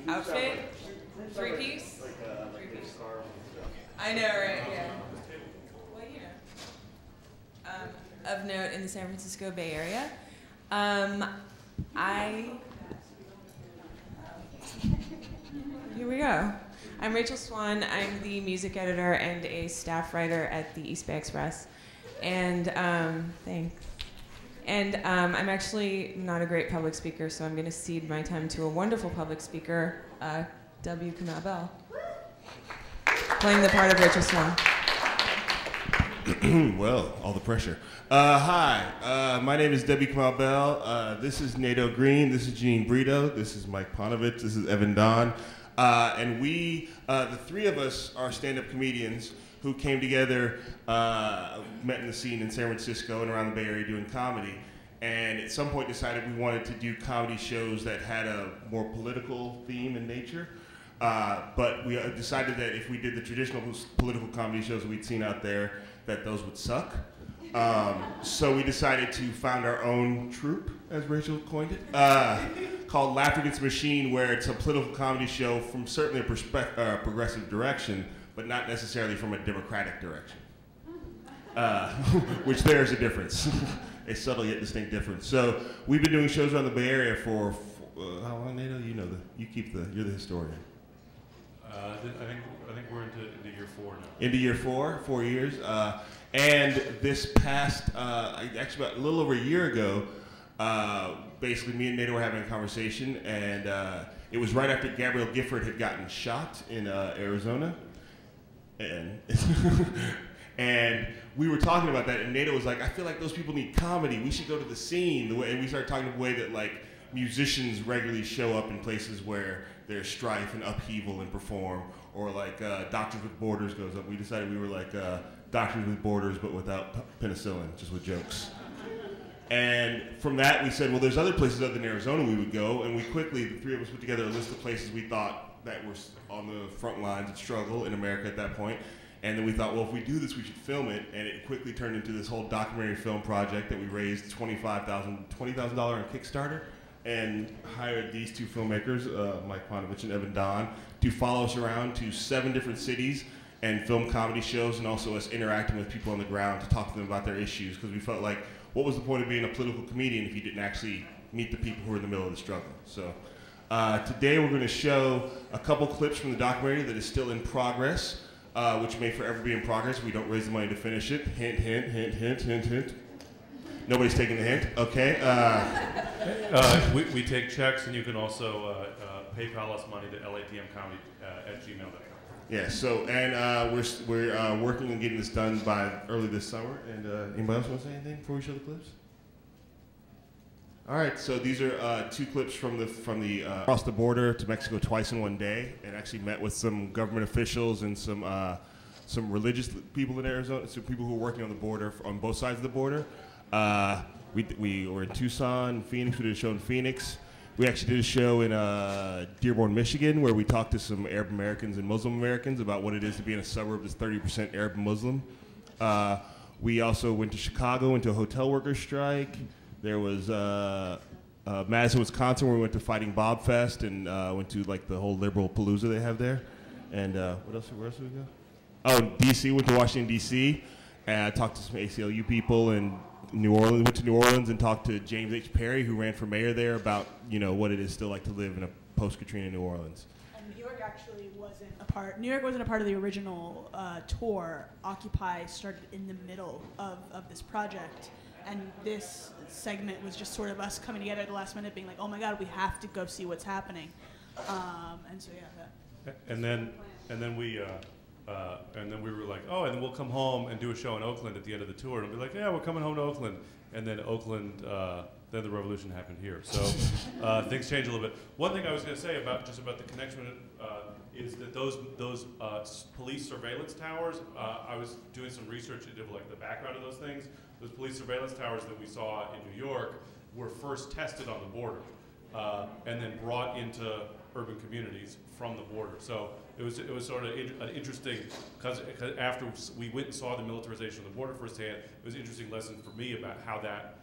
outfit? Three-piece? Three-piece. I know, right? Yeah. Well, you know. Of note in the San Francisco Bay Area, here we go. I'm Rachel Swan. I'm the music editor and a staff writer at the East Bay Express. And thanks. And I'm actually not a great public speaker, so I'm going to cede my time to a wonderful public speaker, W. Kamau Bell, playing the part of Rachel Swan. Well, all the pressure. Hi, my name is Debbie Kamau Bell. This is Nato Green. This is Janine Brito. This is Mike Panovich. This is Evan Don. And we, the three of us, are stand-up comedians who came together, met in the scene in San Francisco and around the Bay Area doing comedy. And at some point decided we wanted to do comedy shows that had a more political theme in nature. But we decided that if we did the traditional political comedy shows we'd seen out there, that those would suck. So we decided to found our own troupe, as Rachel coined it, called Laughter Against the Machine, where it's a political comedy show from certainly a progressive direction, but not necessarily from a democratic direction. Which there's a difference, a subtle yet distinct difference. So we've been doing shows around the Bay Area for how long, Nato? You know, you're the historian. I think we're into year 4 now. Into year 4, 4 years. And this past, actually about a little over a year ago, basically me and Nato were having a conversation, and it was right after Gabrielle Gifford had gotten shot in Arizona. And, and we were talking about that, and Nato was like, I feel like those people need comedy. We should go to the scene. And we started talking the way that like musicians regularly show up in places where there's strife and upheaval and perform, or like Doctors with Borders goes up. We decided we were like Doctors with Borders, but without penicillin, just with jokes. And from that, we said, well, there's other places other than Arizona we would go, and we quickly, the three of us put together a list of places we thought that were on the front lines of struggle in America at that point. And then we thought, well, if we do this, we should film it. And it quickly turned into this whole documentary film project that we raised $20,000 on Kickstarter, and hired these two filmmakers, Mike Panovich and Evan Don, to follow us around to 7 different cities and film comedy shows, and also us interacting with people on the ground to talk to them about their issues, because we felt like, what was the point of being a political comedian if you didn't actually meet the people who were in the middle of the struggle? So today we're going to show a couple clips from the documentary that is still in progress, which may forever be in progress. We don't raise the money to finish it. Hint, hint, hint, hint, hint, hint. Nobody's taking the hint, okay. We take checks, and you can also PayPal us money to latmcomedy@gmail.com. Yeah, so, and we're working on getting this done by early this summer. And anybody else want to say anything before we show the clips? All right, so these are 2 clips from the across the border to Mexico twice in one day, and actually met with some government officials and some religious people in Arizona, some people who were working on the border, on both sides of the border. We were in Tucson, Phoenix. We did a show in Phoenix. We actually did a show in Dearborn, Michigan, where we talked to some Arab Americans and Muslim Americans about what it is to be in a suburb that's 30% Arab and Muslim. We also went to Chicago, went to a hotel workers strike. There was Madison, Wisconsin, where we went to Fighting Bob Fest, and went to like the whole liberal palooza they have there. And where else did we go? Oh, D.C., went to Washington, D.C., and talked to some ACLU people, and New Orleans, went to New Orleans and talked to James H. Perry, who ran for mayor there, about, you know, what it is still like to live in a post-Katrina New Orleans. And New York actually wasn't a part. New York wasn't a part of the original tour. Occupy started in the middle of this project, and this segment was just sort of us coming together at the last minute, being like, "Oh my God, we have to go see what's happening." And so yeah. And then we were like, oh, and then we'll come home and do a show in Oakland at the end of the tour. And we'll be like, yeah, we're coming home to Oakland. And then Oakland, then the revolution happened here. So things change a little bit. One thing I was going to say about the connection is that those police surveillance towers, I was doing some research into like the background of those things. Those police surveillance towers that we saw in New York were first tested on the border and then brought into urban communities from the border. So it was sort of an interesting, because after we went and saw the militarization of the border firsthand, it was an interesting lesson for me about how that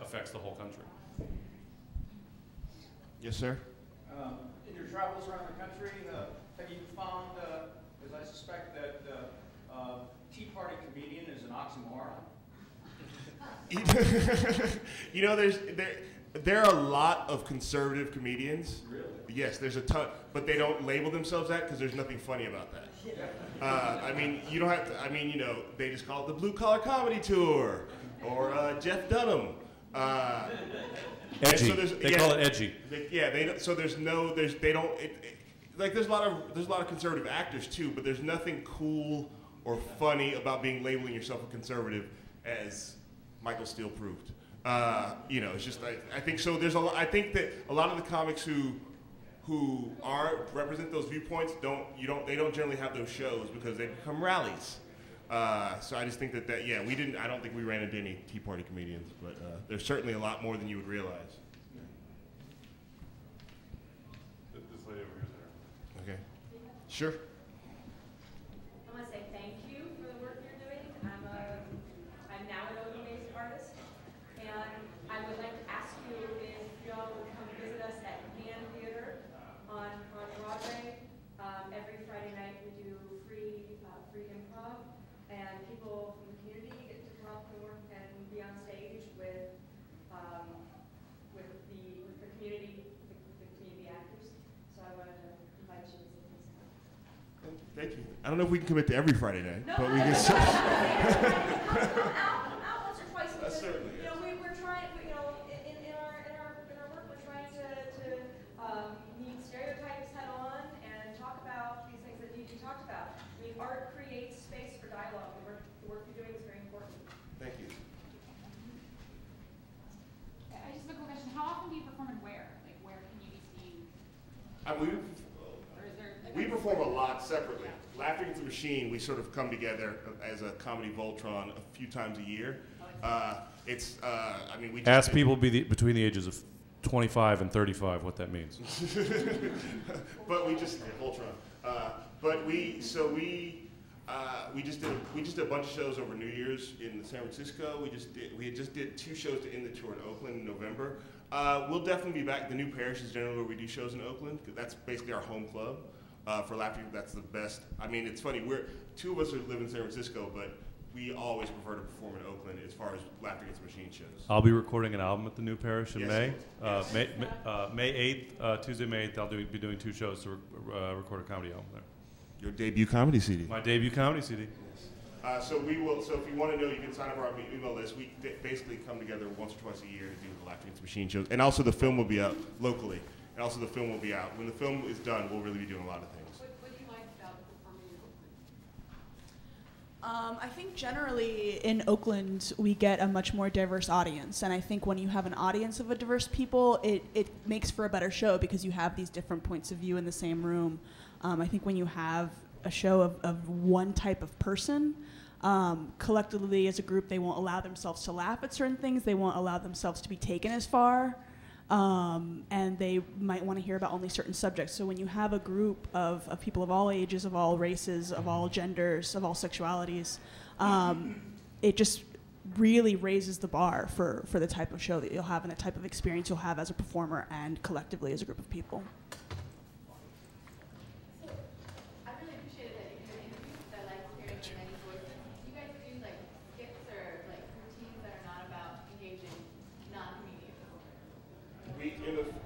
affects the whole country. Yes, sir. In your travels around the country, have you found, as I suspect, that Tea Party comedian is an oxymoron? You know, there are a lot of conservative comedians. Really? Yes, there's a ton, but they don't label themselves that because there's nothing funny about that. I mean, you don't have to. I mean, you know, they just call it the Blue Collar Comedy Tour or Jeff Dunham. Edgy. So they call it edgy. So there's no, they don't. Like there's a lot of conservative actors too, but there's nothing cool or funny about being labeling yourself a conservative, as Michael Steele proved. You know, it's just I think so. I think that a lot of the comics who represent those viewpoints they don't generally have those shows because they become rallies. So I just think that I don't think we ran into any Tea Party comedians, but there's certainly a lot more than you would realize. This lady over here is there. Okay. Sure. I want to say thank you for the work you're doing. I'm now an Oakland-based artist, and I would like to ask you if y'all would come visit us at Pan Theater on Broadway. Every Friday night we do free improv, and people from the community get to come up and work and be on stage with the community, the community actors. So I wanted to invite you to visit us. Thank you. I don't know if we can commit to every Friday night, No, but we can. out once or twice. Because, Certainly. you know, we're trying. In our work, we're trying to meet stereotypes head on and talk about these things that need to be talked about. I mean, art creates space for dialogue. The work you're doing is very important. Thank you. I just have a quick question. How often do you perform and where? Like, where can you be seen? Or is there? We perform a lot separately. Laughter Against the Machine, we sort of come together as a comedy Voltron a few times a year. We just Ask people between the ages of 25 and 35 what that means. But we just Voltron. We just did a bunch of shows over New Year's in San Francisco. We just did 2 shows to end the tour in Oakland in November. We'll definitely be back. The New Parish is generally where we do shows in Oakland. That's basically our home club. For Laughter, that's the best. I mean, it's funny. 2 of us live in San Francisco, but we always prefer to perform in Oakland as far as Laughter Against the Machine shows. I'll be recording an album at the New Parish in May. Yes. May 8th, Tuesday, May 8th, I'll be doing 2 shows to record a comedy album there. Your debut comedy CD. My debut comedy CD. So if you want to know, you can sign up for our email list. We basically come together once or twice a year to do the Laughter Against the Machine shows. And also the film will be out locally. And also the film will be out. When the film is done, we'll really be doing a lot of things. What do you like about performing in Oakland? I think generally in Oakland we get a much more diverse audience, and I think when you have an audience of a diverse people, it makes for a better show because you have these different points of view in the same room. I think when you have a show of one type of person, collectively as a group, they won't allow themselves to laugh at certain things. They won't allow themselves to be taken as far. And they might want to hear about only certain subjects. So when you have a group of people of all ages, of all races, of all genders, of all sexualities, it just really raises the bar for the type of show that you'll have and the type of experience you'll have as a performer and collectively as a group of people. I really appreciated that you had interviews that I liked hearing from many voices. Do you guys do like skits or like routines that are not about engaging non-comedians?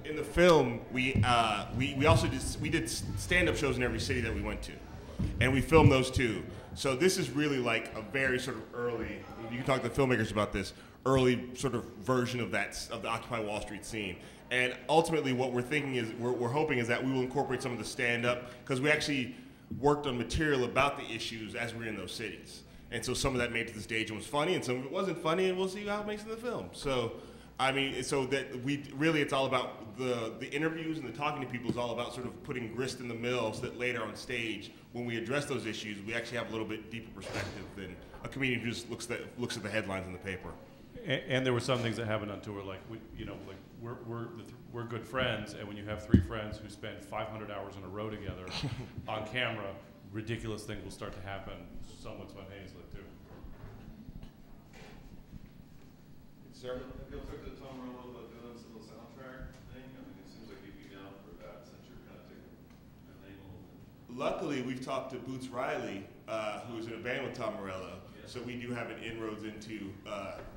In the film, we also did stand-up shows in every city that we went to, and we filmed those too. So this is really like a very sort of early. You can talk to the filmmakers about this early sort of version of the Occupy Wall Street scene. And ultimately, what we're thinking is we're hoping is that we will incorporate some of the stand-up because we actually worked on material about the issues as we were in those cities. And so some of that made it to the stage and was funny, and some of it wasn't funny, and we'll see how it makes it in the film. So. I mean, so that it's all about the interviews and the talking to people is all about sort of putting grist in the mill so that later on stage, when we address those issues, we actually have a little bit deeper perspective than a comedian who just looks at the headlines in the paper. And there were some things that happened on tour, like we're good friends, and when you have 3 friends who spend 500 hours in a row together on camera, ridiculous things will start to happen somewhat spontaneously too. Sir? Have you talked to Tom Rolo about doing some of the soundtrack thing? I mean, it seems like you'd be down for that since you're kind of taking luckily, we've talked to Boots Riley, who is in a band with Tom Morello. So we do have an inroads into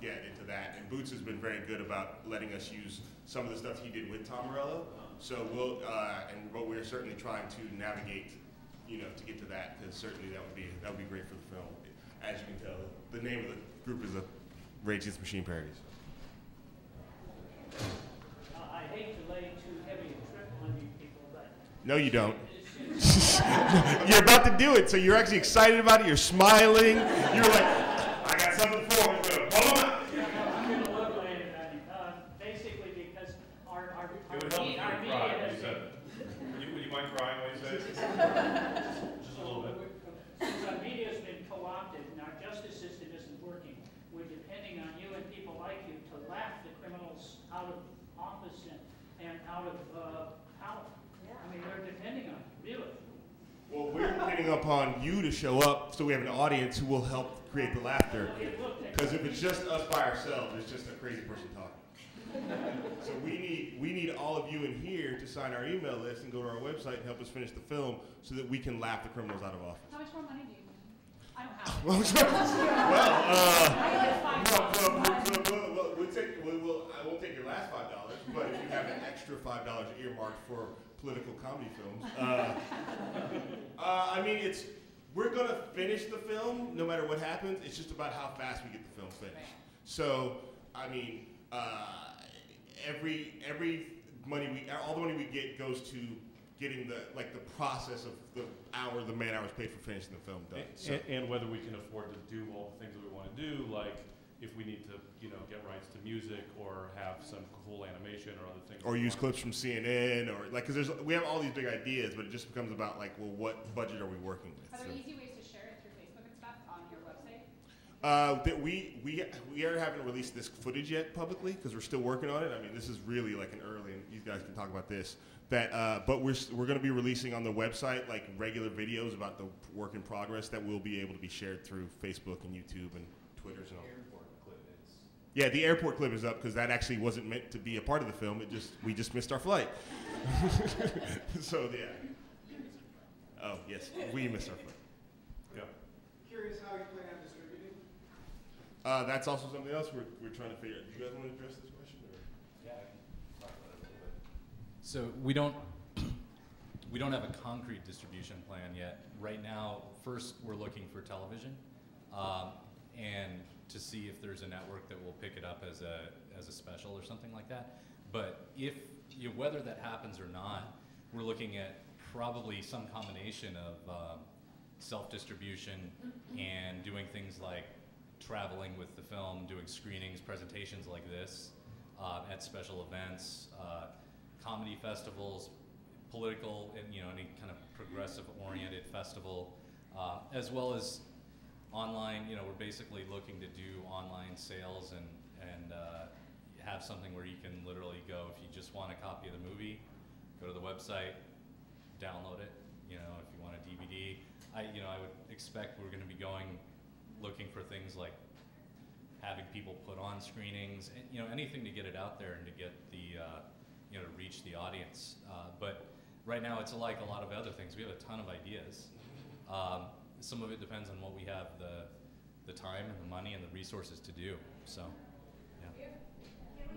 into that. And Boots has been very good about letting us use some of the stuff he did with Tom Morello. So but we're certainly trying to navigate, to get to that, because certainly that would be great for the film. As you can tell, the name of the group is the Rage Against the Machine Parodies. I hate to lay too heavy a trip on you people, but No, you don't. You're about to do it, so you're actually excited about it. You're smiling. You're like, I got something for him. Pull him out. I'm going to look at it, basically because our It would help if you our would media cry when has you said it. Would you mind crying when you say it? Just a little bit. Since our media's been co-opted and our justice system isn't working, we're depending on you and people like you to laugh the criminals out of office and out of power. I mean, we're depending on you, really. Well, we're depending upon you to show up, so we have an audience who will help create the laughter. Because if it's just us by ourselves, it's just a crazy person talking. So we need all of you in here to sign our email list and go to our website and help us finish the film, so that we can laugh the criminals out of office. How much more money do you need? I don't have it. I won't take your last $5, but if you have an extra $5 earmarked for political comedy films, I mean, we're gonna finish the film no matter what happens. It's just about how fast we get the film finished. So, I mean, all the money we get goes to getting the process of the man hours paid for finishing the film done. And whether we can afford to do all the things that we want to do, like if we need to, get rights to music or have some cool animation or other things. Or use clips from CNN, or because we have all these big ideas, but it just becomes about what budget are we working with? Are there easy ways to share it through Facebook and stuff on your website? We haven't released this footage yet publicly because we're still working on it. I mean, this is really like an early, and you guys can talk about this. But we're going to be releasing on the website regular videos about the work in progress that will be able to be shared through Facebook and YouTube and Twitters and all. Yeah, the airport clip is up because that actually wasn't meant to be a part of the film. We just missed our flight. So yeah. Oh yes, we missed our flight. Yeah. Curious how you plan on distributing? That's also something else we're trying to figure out. Do you guys want to address this question? Or? Yeah, I can talk about it a little bit. So we don't have a concrete distribution plan yet. Right now, first we're looking for television, and to see if there's a network that will pick it up as a special or something like that. But whether that happens or not, we're looking at probably some combination of self-distribution and doing things like traveling with the film, doing screenings, presentations like this at special events, comedy festivals, political, and any kind of progressive-oriented festival, as well as online. We're basically looking to do online sales and have something where you can literally go, if you just want a copy of the movie, go to the website, download it. If you want a DVD, I would expect we're going to be looking for things like having people put on screenings, and anything to get it out there and to get the to reach the audience. But right now it's like a lot of other things. We have a ton of ideas. Some of it depends on what we have the time and the money and the resources to do. So, yeah.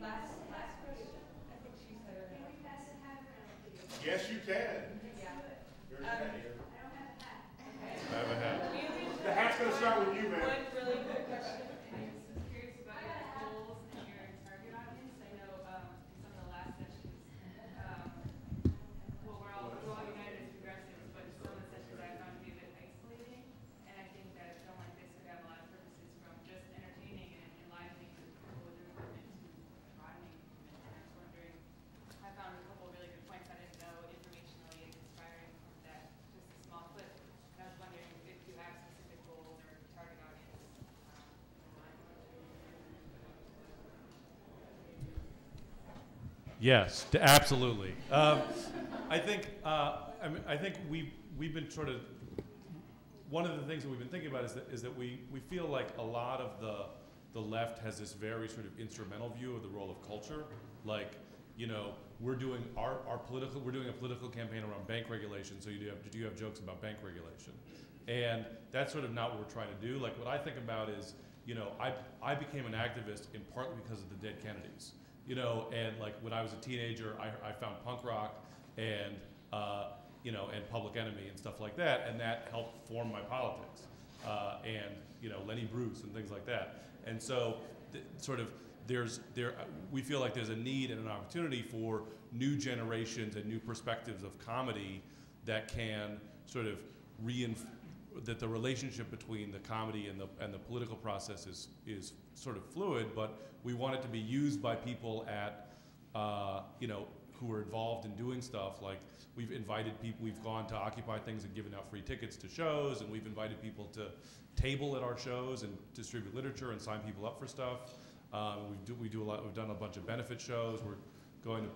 Last question. I think she said her. Can we pass a hat around? Yes, you can. Yeah. There's a hat here. I don't have a hat. I have a hat. The hat's gonna start with you, man. One really quick question. I was curious about your goals and your target audience. I know in some of the last sessions, we're all united as progressives, but some of the sessions I found to be a bit isolating. And I think that a film like this could have a lot of purposes, from just entertaining and enlivening to people with their movement to broadening movement. And I was wondering, I found a couple of really good points I didn't know informationally and inspiring from that, just a small clip. And I was wondering if you have specific goals or target audience in mind. Yes, absolutely. I think we've been sort of, one of the things that we've been thinking about is that we feel like a lot of the left has this very sort of instrumental view of the role of culture. Like, you know, we're doing we're doing a political campaign around bank regulation, so do you have jokes about bank regulation? And that's sort of not what we're trying to do. Like, what I think about is, you know, I became an activist in partly because of the dead Kennedys. You know, and like when I was a teenager, I found punk rock and, you know, and Public Enemy and stuff like that, and that helped form my politics. And, you know, Lenny Bruce and things like that. And so, we feel like there's a need and an opportunity for new generations and new perspectives of comedy that can sort of that the relationship between the comedy and the political process is sort of fluid, but we want it to be used by people at, you know, who are involved in doing stuff. Like, we've invited people, we've gone to Occupy things and given out free tickets to shows, and we've invited people to table at our shows and distribute literature and sign people up for stuff. We do a lot. We've done a bunch of benefit shows. We're going to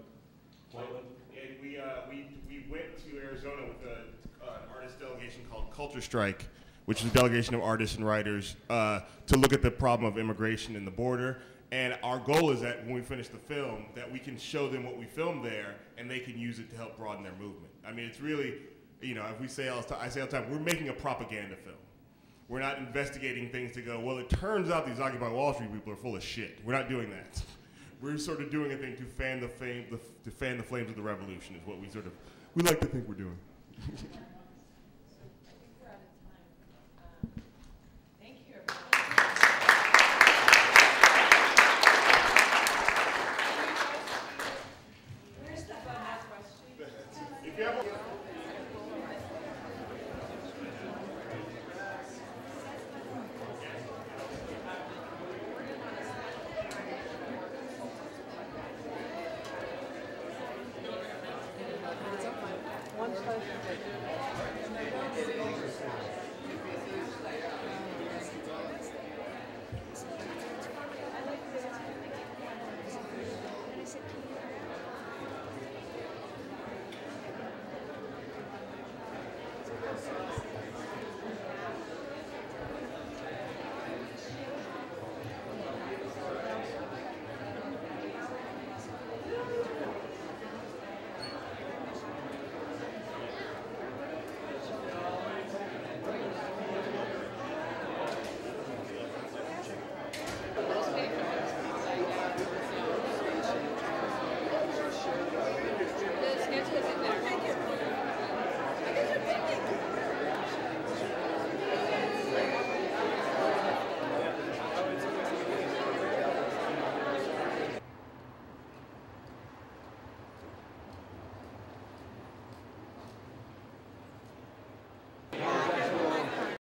Portland. And we went to Arizona with an artist delegation called Culture Strike, which is a delegation of artists and writers to look at the problem of immigration and the border. And our goal is that when we finish the film, that we can show them what we filmed there, and they can use it to help broaden their movement. I mean, it's really, you know, if we say I say all the time, we're making a propaganda film. We're not investigating things to go, well, it turns out these Occupy Wall Street people are full of shit. We're not doing that. We're sort of doing a thing to fan the flames of the revolution is what we like to think we're doing. If you have